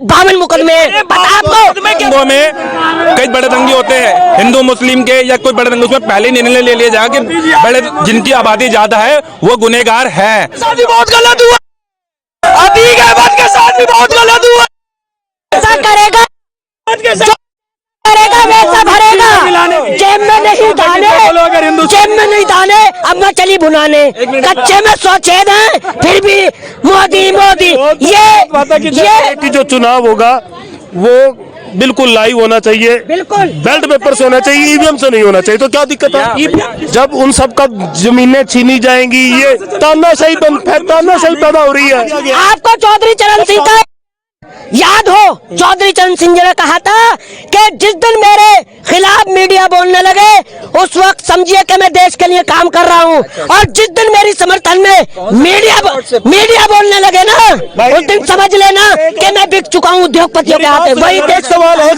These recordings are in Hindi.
52 मुकदमे दंगों में कई बड़े दंगे होते हैं हिंदू मुस्लिम के या कोई बड़े दंगे, उसमें पहले निर्णय ले लिया जाएगा कि बड़े जिनकी आबादी ज्यादा है वो गुनहगार है। बहुत गलत हुआ, अतीक अहमद के साथ भी बहुत गलत हुआ। ऐसा करेगा वैसा भरेगा, जेब में नहीं दाने, जेब में नहीं दाने, अब मैं चली भुनाने, कच्चे में 100 छेद हैं, फिर भी मोदी मोदी। ये जो चुनाव होगा वो बिल्कुल लाइव होना चाहिए, बिल्कुल बैलेट पेपर से होना चाहिए, ईवीएम से नहीं होना चाहिए। तो क्या दिक्कत है? जब उन सब का जमीनें छीनी जाएंगी, ये तानाशाही पैदा हो रही है। आपको चौधरी चरण सिंह का याद हो, चौधरी चरण सिंह जी ने कहा था कि जिस दिन मेरे खिलाफ मीडिया बोलने लगे उस वक्त समझिए कि मैं देश के लिए काम कर रहा हूं, और जिस दिन मेरी समर्थन में मीडिया बोलने लगे ना उस दिन समझ लेना कि मैं बिक चुका हूं उद्योगपतियों के हाथ। वही देश सवाल है।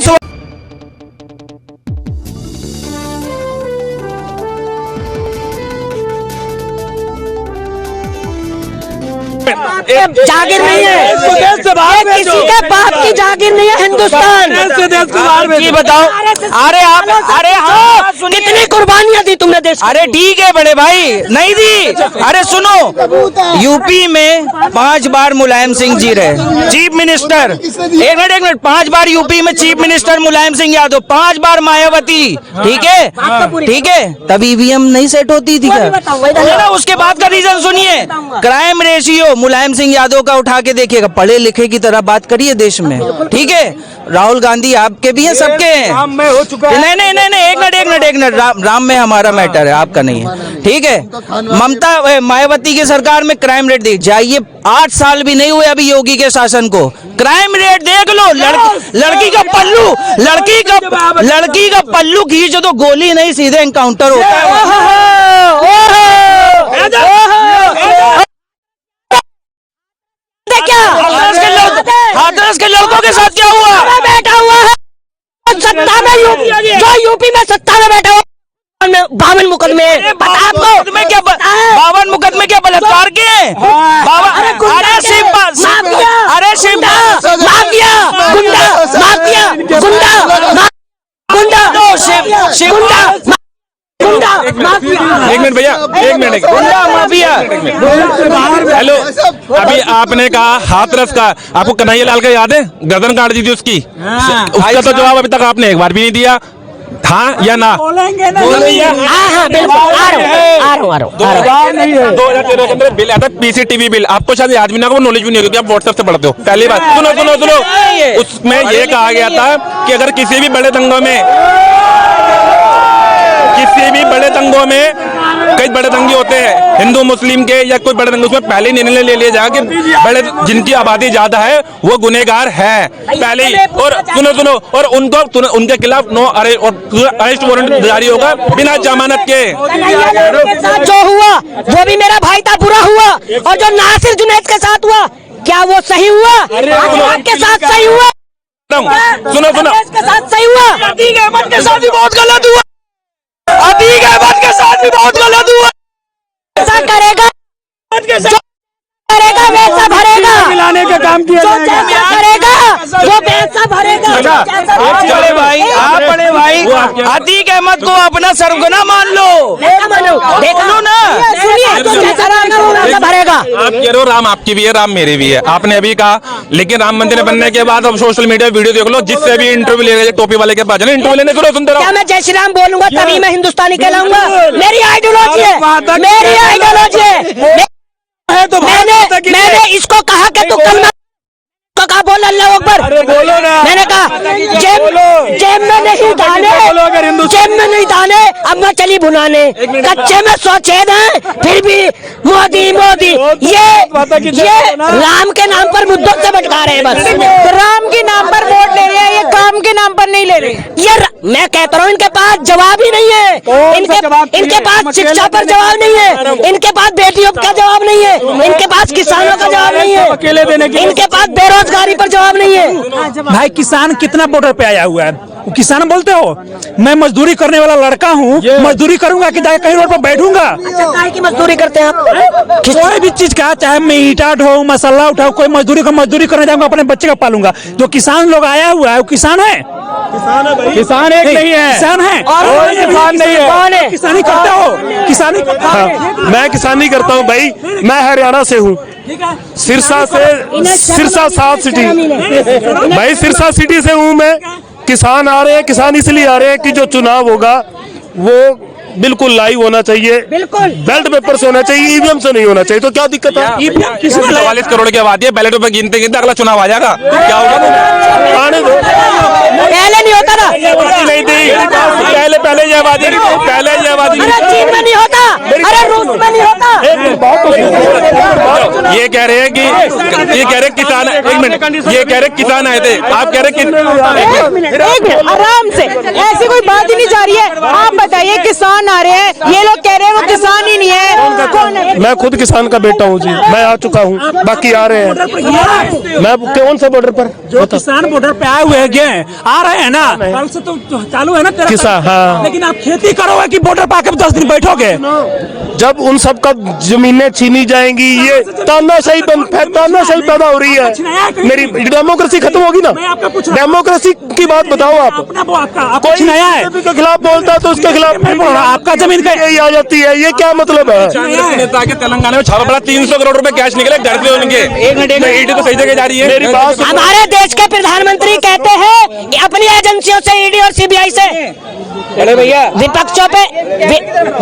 जागीर नहीं है, किसी के बाप की जागीर नहीं है हिंदुस्तान। ये बताओ, अरे हाँ कितनी कुर्बानियां दी तुमने देश। अरे ठीक है बड़े भाई, नहीं दी। अरे सुनो, यूपी में 5 बार मुलायम सिंह जी रहे चीफ मिनिस्टर। एक मिनट 5 बार यूपी में चीफ मिनिस्टर मुलायम सिंह यादव, 5 बार मायावती। ठीक है, तब ईवीएम नहीं सेट होती थी क्या? उसके बाद का रीजन सुनिए, क्राइम रेशियो मुलायम सिंह यादव का उठा के देखिएगा, पढ़े लिखे की तरह बात करिए देश में। ठीक है, राहुल गांधी आपके भी हैं, सबके हैं। नहीं, एक मिनट राम में हमारा मैटर है, आपका नहीं है। ठीक है, ममता मायावती की सरकार में क्राइम रेट देख जाइए, 8 साल भी नहीं हुए अभी योगी के शासन को, क्राइम रेट देख लो। लड़की का पल्लू खींचो तो गोली नहीं, सीधे एनकाउंटर होता है। हाथरस के लड़कों के साथ क्या हुआ? बैठा हुआ है सत्ता में, जो यूपी में सत्ता में बैठा हुआ 52 मुकदमे। क्या 52 मुकदमे क्या बलात्कार के? एक मिनट भैया, एक मिनट। हेलो, अभी आपने कहा हाथरस का, आपको कन्हैया लाल का याद है? गर्दन काट दी थी उसकी, उसका तो जवाब अभी तक आपने एक बार भी नहीं दिया। हाँ या ना? बोलेंगे ना। हाँ बिल्कुल, आ रहा हूँ। 2013 के अंदर बिल आता पीसीटीवी बिल, आपको शायद याद भी ना, वो नॉलेज भी नहीं होगी, आप व्हाट्सएप से पढ़ते हो। पहली बात सुनो, उसमें ये कहा गया था कि अगर किसी भी बड़े दंगों में कई बड़े दंगे होते हैं हिंदू मुस्लिम के या कोई बड़े दंगे, उसमें पहले निर्णय ले लिया जाएगा कि बड़े जिनकी आबादी ज्यादा है वो गुनहगार है पहले ही। और सुनो, और उनके खिलाफ अरेस्ट वारंट जारी होगा बिना जमानत के। जो हुआ वो भी मेरा भाई था, बुरा हुआ, और जो नासिर जुनैद के साथ हुआ क्या वो सही हुआ? आपके साथ सही हुआ? सुनो, के साथ सही हुआ? अतीक अहमद के साथ भी बहुत गलत हुआ। अतीक अहमद के साथ भी बहुत गलत हुआ। ऐसा करेगा वैसा भरेगा, मिलाने का काम किया करेगा वो वैसा भरेगा। बड़े भाई अतीक अहमद को अपना सरगना मान लो, देखो ना, भरेगा। आप कह रहे हो राम आपकी भी है, राम मेरी भी है, आपने अभी कहा, लेकिन राम मंदिर बनने के बाद अब सोशल मीडिया वीडियो देख लो, जिससे भी इंटरव्यू ले रहे टोपी वाले के पास इंटरव्यू लेने को सुनते रहो। क्या मैं जय श्री राम बोलूंगा तभी मैं हिंदुस्तानी कहलाऊंगा? मेरी आइडियोलॉजी है, तो मैंने इसको कहा कि तू कलमा कहा बोल अल्लाह अकबर। बोलो ना। मैंने कहा जेब में नहीं दाने, जेब में नहीं दाने, अब मैं चली भुनाने, कच्चे में 100 छेद हैं, फिर भी मोदी। ये राम के नाम पर मुद्दों से भटका रहे हैं, बस राम के नाम पर वोट ले रहे हैं, ये काम के नाम पर नहीं ले रहे। ये मैं कहता रहा हूँ, इनके पास जवाब ही नहीं है, इनके पास शिक्षा पर जवाब नहीं है, इनके पास बेटियों का जवाब नहीं है, इनके पास किसानों का जवाब नहीं है, इनके पास बेरोजगारी पर जवाब नहीं है। भाई किसान कितना बॉर्डर पे आया हुआ है, किसान बोलते हो, मैं मजदूरी करने वाला लड़का हूँ, मजदूरी करूंगा कि जाके कहीं रोड पर बैठूंगा। अच्छा, काहे की मजदूरी करते हैं आप? कोई भी चीज का, चाहे मैं ईटा ढोऊं, मसाला उठाऊं, कोई मजदूरी करने जाऊंगा, अपने बच्चे का पालूंगा। जो किसान लोग आया हुआ है वो किसान है? किसान एक नहीं है, किसान है और किसान नहीं है। कौन है? किसानी करते हो? किसानी मैं किसानी करता हूँ भाई, मैं हरियाणा से हूँ, सिरसा से, सिरसा साउथ सिटी भाई, सिरसा सिटी से हूँ मैं। किसान आ रहे हैं, किसान इसलिए आ रहे हैं कि जो चुनाव होगा वो बिल्कुल लाइव होना चाहिए, बिल्कुल बैलेट पेपर से होना चाहिए, ईवीएम से नहीं होना चाहिए। तो क्या दिक्कत है? 44 करोड़ की आबादी है, बैलेट पेपर गिनते गिनते अगला चुनाव आ जाएगा, क्या होगा? आने दो। पहले नहीं होता था, नहीं थी पहले ये आबादी, अरे चीन में नहीं होता, अरे रूस में नहीं होता। ये कह रहे हैं कि किसान, एक मिनट, ये कह रहे किसान आए थे, आप कह रहे एक मिनट आराम से, ऐसी कोई बात ही नहीं जा रही है। आप बताइए, किसान आ रहे हैं, ये लोग कह रहे हैं वो किसान ही नहीं है। कौन है? मैं खुद किसान का बेटा हूँ जी, मैं आ चुका हूँ, बाकी आ रहे हैं। मैं कौन से बॉर्डर पर? जो किसान बॉर्डर पे आए हुए हैं, आ रहे हैं ना, कल से तो चालू है ना तेरा किसान, हाँ। लेकिन आप खेती करोगे कि बॉर्डर पे आके 10 दिन बैठोगे? जब उन सब का जमीनें छीनी जाएंगी, ये तानाशाही पैदा हो रही है। मेरी डेमोक्रेसी खत्म होगी ना? डेमोक्रेसी की बात बताओ आप। कुछ नया है, बीजेपी के खिलाफ बोलता है तो उसके खिलाफ आपका जमीन का यही आ जाती है, ये क्या मतलब है? नेता के तेलंगाना में छापा पड़ा, 300 करोड़ रुपए कैश निकले घर से उनके। ईडी तो सही जगह जा रही है। मेरी बात सुनो। हमारे देश के प्रधानमंत्री कहते हैं कि अपनी एजेंसियों से, ईडी और सीबीआई से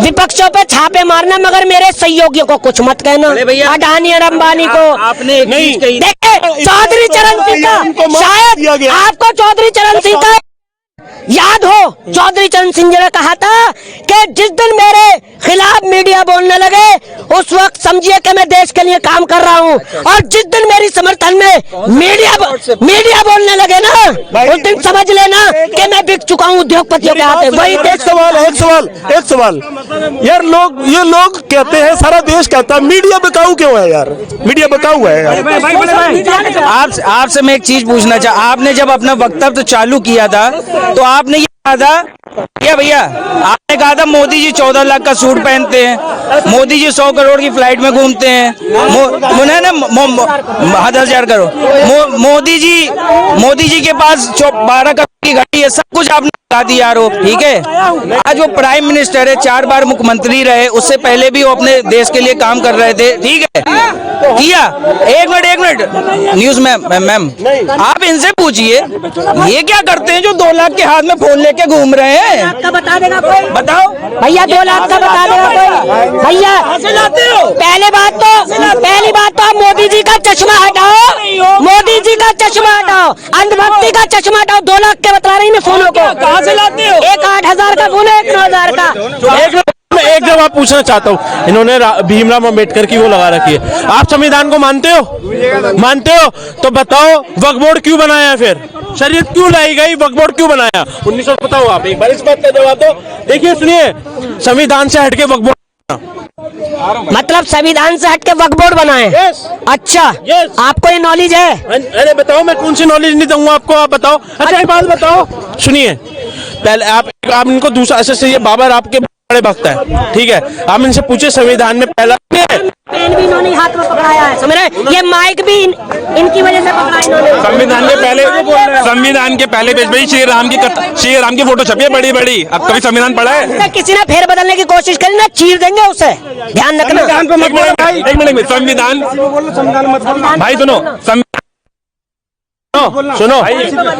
विपक्षों पे छापे मारना, मगर मेरे सहयोगियों को कुछ मत कहना, अडानी और अंबानी को। आपने एक चीज कही, देखिए चौधरी चरण सिंह का, शायद आपको चौधरी चरण सिंह का याद हो, चौधरी चरण सिंह जी ने कहा था कि जिस दिन मेरे खिलाफ मीडिया बोलने लगे, उस वक्त समझिए कि मैं देश के लिए काम कर रहा हूं, और जिस दिन मेरी समर्थन में मीडिया बोलने लगे ना, उस दिन समझ लेना कि मैं बिक चुका हूं उद्योगपतियों के हाथ। वही एक सवाल यार, ये लोग कहते हैं, सारा देश कहता है मीडिया बिकाऊ क्यों है यार? मीडिया बिकाऊ है यार। आपसे मैं एक चीज पूछना चाह, आपने जब अपना वक्तव्य चालू किया था तो आपने ये कहा था क्या भैया, आपने कहा था मोदी जी 14 लाख का सूट पहनते हैं, मोदी जी 100 करोड़ की फ्लाइट में घूमते हैं, 1000 करोड़, मोदी जी के पास 12 करोड़ की गाड़ी है, सब कुछ आपने बता दिया यारो, ठीक है। आज वो प्राइम मिनिस्टर है, 4 बार मुख्यमंत्री रहे, उससे पहले भी वो अपने देश के लिए काम कर रहे थे, ठीक है, किया। एक मिनट न्यूज मैम आप इनसे पूछिए, ये क्या करते हैं जो 2 लाख के हाथ में फोन लेके घूम रहे हैं? आपका बता देगा कोई? बताओ भैया, 2 लाख का बता देगा कोई? भैया पहली बात तो आप मोदी जी का चश्मा हटाओ, मोदी जी का चश्मा हटाओ, अंधभक्ति का चश्मा हटाओ। 2 लाख के बता रही मैं फोनों को, कहाँ से लाते हो? एक 8000 का फोन है, एक 9000 का। एक जवाब पूछना चाहता हूँ, इन्होंने भीमराव अम्बेडकर की वो लगा रखी है, आप संविधान को मानते हो? तो बताओ वक्फ बोर्ड क्यों बनाया? फिर शरीयत क्यों लाई गई? वक्फ बोर्ड क्यों बनाया? 1900 बताओ आप, एक बार इस बात का जवाब दो। देखिए सुनिए, संविधान से हटके वक्फ बोर्ड, मतलब संविधान से हटके वक्फ बोर्ड बनाए? अच्छा, आपको ये नॉलेज है? अरे बताओ, मैं कौन सी नॉलेज नहीं दूंगा आपको, आप बताओ। अच्छा एक बात बताओ, सुनिए, पहले आप इनको दूसरा ऐसे, ये बाबर आपके बड़े भक्त है, ठीक है, आप इनसे पूछे संविधान में पहला पेन भी इन्होंने हाथ में पकड़ाया है, समझ रहे? ये माइक भी इनकी वजह से पकड़ा इन्होंने। संविधान के पहले पेज पे श्री राम की फोटो छपी है बड़ी बड़ी। अब कभी संविधान पढ़ा है? किसी ने फेर बदलने की कोशिश करी ना, चीर देंगे उसे, ध्यान रखना। एक मिनट, संविधान भाई सुनो, सुनो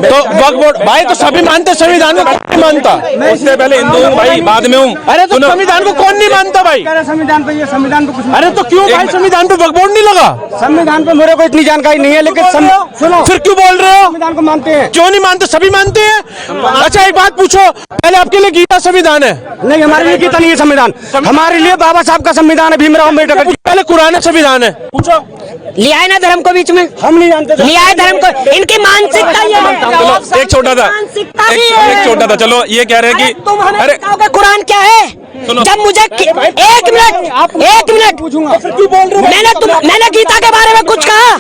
तो वक्फ बोर्ड भाई, तो सभी मानते संविधान को, कौन नहीं मानता? उससे पहले हिंदू हूँ भाई, बाद में हूँ। अरे तो संविधान को कौन नहीं मानता भाई? संविधान पे, ये संविधान पे कुछ, अरे तो क्यों भाई संविधान पे वक्फ बोर्ड नहीं लगा? संविधान पे मेरे को इतनी जानकारी नहीं है, लेकिन सुनो, फिर क्यों बोल रहे हो? संविधान को मानते हैं। क्यों नहीं मानते? सभी मानते हैं। अच्छा एक बात पूछो, पहले आपके लिए गीता संविधान है? नहीं, हमारे लिए गीता नहीं है संविधान, हमारे लिए बाबा साहब का संविधान है, भीमराव अम्बेडकर। पहले कुरान संविधान है, पूछो। लिया है ना धर्म को बीच में, हम नहीं जानते, लिया है धर्म को। इन इनकी मानसिकता ये है। चलो एक छोटा था, मानसिकता ही एक छोटा था। चलो ये कह रहे हैं कि तुम हमें अरे बताओगे कुरान क्या है? सुनो। जब मुझे एक मिनट मैंने गीता के बारे में कुछ कहा?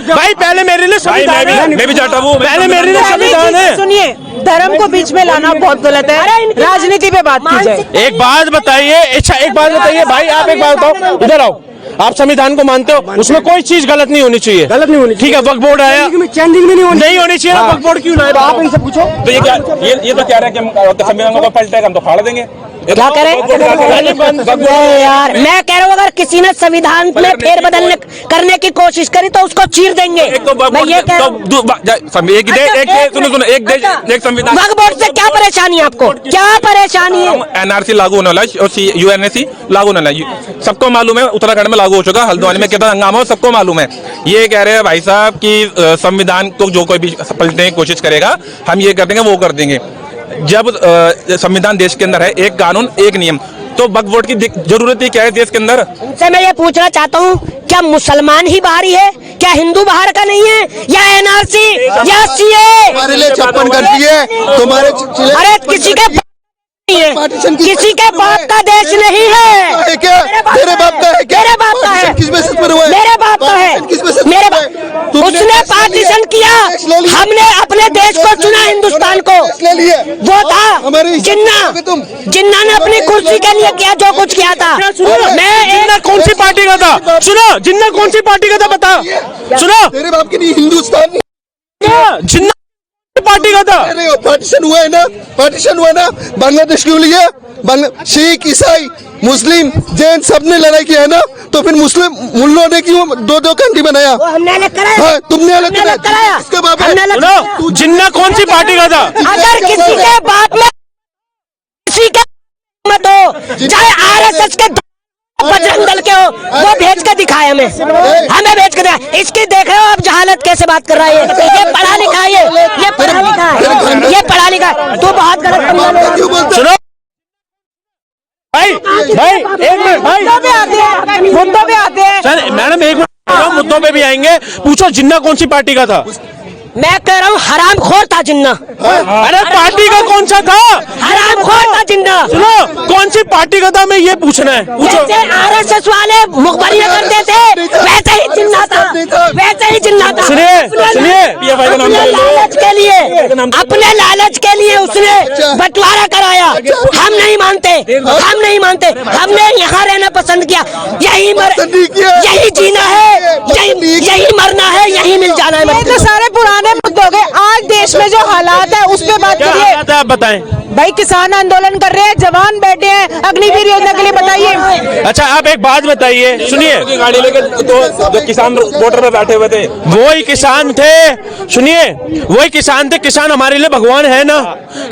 भाई पहले मेरे लिए संविधान है, मैं भी चाहता हूँ, पहले मेरे लिए संविधान है। सुनिए, धर्म को बीच में लाना बहुत गलत है, राजनीति पे बात की जाए। एक बात बताइए, अच्छा एक बात बताइए भाई, आप एक बात बताओ, इधर आओ। आप संविधान को मानते हो, उसमें कोई चीज गलत नहीं होनी चाहिए, गलत नहीं होनी ठीक है। वक्फ बोर्ड आया, चेंजिंग भी नहीं होनी चाहिए। वक्फ बोर्ड क्यों लाया? आप इनसे पूछो। तो ये क्या, ये तो कह रहे हैं कि हम संविधान को पलटेगा, हम तो फाड़ देंगे। क्या करें यार? मैं कह रहा हूँ अगर किसी ने संविधान में फेरबदल करने की कोशिश करी तो उसको चीर देंगे। मैं ये कह रहा हूँ। एक संविधान, वक्फ बोर्ड से क्या परेशानी है आपको? क्या परेशानी है? एनआरसी लागू होने वाला है और यूएनएसी लागू होने वाला है, सबको मालूम है। उत्तराखंड में लागू हो चुका, हल्द्वानी में कितना हंगामा हो सबको मालूम है। ये कह रहे हैं भाई साहब कि संविधान को जो कोई भी पलटने की कोशिश करेगा हम ये कर देंगे, वो कर देंगे। जब संविधान देश के अंदर है, एक कानून एक नियम, तो वक्फ बोर्ड की जरूरत ही क्या है देश के अंदर? उनसे मैं ये पूछना चाहता हूँ, क्या मुसलमान ही बाहरी है? क्या हिंदू बाहर का नहीं है? या एनआरसी या सीए? हमारे लिए 56 करती है तुम्हारे। अरे किसी के किसी के बाप का देश नहीं है। क्या तेरे बाप का है? क्या मेरे बाप का है। किस बेसिस पर हुआ है? मेरे बाप का है। मेरे बाप, उसने पार्टीशन किया, हमने अपने देश को चुना, हिंदुस्तान को। ले लिए वो था जिन्ना ने अपनी कुर्सी के लिए किया जो कुछ किया था। मैं जिन्ना कौन सी पार्टी का था? सुनो, जिन्ना कौन सी पार्टी का था बता। सुनो, तेरे बाप की नहीं, हिंदुस्तान जिन्ना पार्टी का था। पार्टीशन हुआ है ना, पार्टीशन हुआ ना। बांग्लादेश क्यों लिया? सिख, ईसाई, मुस्लिम, जैन सबने लड़ाई किया है ना, तो फिर मुस्लिम मुल्लों ने क्यों दो कंट्री बनाया? हमने अलग कराया। हाँ, तुमने अलग कराया। इसका बाप है। सुनो, जिन्ना कौन सी पार्टी का था? अगर किसी के बाप में किसी के मत हो, चाहे आरएसएस के बजरंग दल के हो, वो भेज के दिखाए हमें भेज के दिखाए। इसकी देख रहे हो आप जहालत कैसे बात कर रहा है? ये पढ़ा लिखा है, ये पढ़ा लिखा है, ये पढ़ा लिखा है। तू बहुत गलत सुनो भाई, एक मिनट भाई, मुद्दों पे आते हैं। सर मैडम एक मिनट, मुद्दों पे भी आएंगे। पूछो जिन्ना कौन सी पार्टी का था? मैं कह रहा हूँ हरामखोर था जिन्ना। अरे पार्टी का कौन सा था? हरामखोर था जिन्ना। सुनो, कौन सी पार्टी का था? मैं ये पूछना है। पूछो। जैसे आरएसएस वाले मुखबरी करते थे वैसे ही जिन्ना था, वैसे ही जिन्ना था। सुनिए अपने लालच के लिए, अपने लालच के लिए उसने बंटवारा कराया। हम नहीं मानते, हम नहीं मानते। हमने यहाँ रहना पसंद किया। यही जीना है, यही मरना है, यही मिल जाना है। ये तो सारे पुराने मुद्दे हो गए। आज देश में जो हालात है उस पर बात करिए। आप बताएं। भाई किसान आंदोलन कर रहे हैं, जवान बैठे हैं अग्निवीर योजना के लिए, बताइए। अच्छा आप एक बात बताइए, सुनिए। गाड़ी लेके जो किसान मोटर पे बैठे हुए थे, वही किसान थे। सुनिए, वही किसान थे। किसान हमारे लिए भगवान है ना,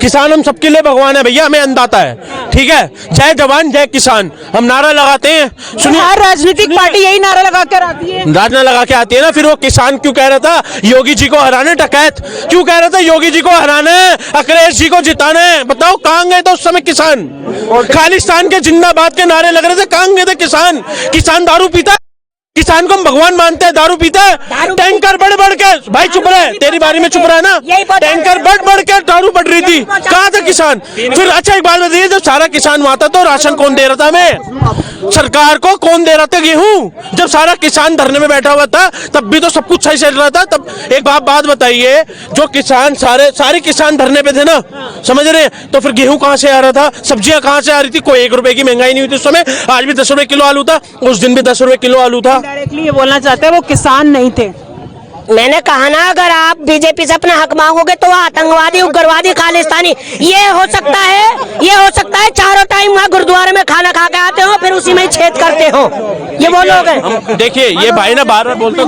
किसान हम सबके लिए भगवान है भैया, हमें अंदाता है, ठीक है। जय जवान जय किसान हम नारा लगाते हैं। सुनिए, हर राजनीतिक पार्टी यही नारा लगा कर आती है, नारा लगा के आती है ना। फिर वो किसान क्यों कह रहा था योगी जी को हराने? डकैत क्यों कह रहा था योगी जी को हराना है, अखिलेश जी को जिताना है? बताओ कहां गए थे उस समय किसान? खालिस्तान के जिंदाबाद के नारे लग रहे थे, कहां गए थे किसान? किसान दारू पीता, किसान को हम भगवान मानते हैं, दारू पीता है। टैंकर बढ़ बढ़ के, भाई चुप रहे, तेरी बारी में चुप रहा है ना। टैंकर बढ़ बढ़ के दारू बढ़ रही थी, कहाँ था किसान? फिर अच्छा एक बात बताइए, जब सारा किसान वहां था तो राशन कौन दे रहा था हमें? सरकार को कौन दे रहा था गेहूं? जब सारा किसान धरने में बैठा हुआ था तब भी तो सब कुछ सही चल रहा था। तब एक बात बताइए, जो किसान सारे किसान धरने पे थे ना, समझ रहे हैं, तो फिर गेहूं कहां से आ रहा था? सब्जियां कहां से आ रही थी? कोई 1 रुपए की महंगाई नहीं हुई थी उस समय। आज भी 10 रुपए किलो आलू था, उस दिन भी 10 रुपए किलो आलू था। डायरेक्टली ये बोलना चाहते हैं वो किसान नहीं थे। मैंने कहा ना, अगर आप बीजेपी से अपना हक मांगोगे तो आतंकवादी, उग्रवादी, खालिस्तानी ये हो सकता है, ये हो सकता है। चारों टाइम वहाँ गुरुद्वारे में खाना खा के आते हो, फिर उसी में ही छेद करते हो। ये वो लोग हैं। देखिए ये भाई ना बार बार बोलते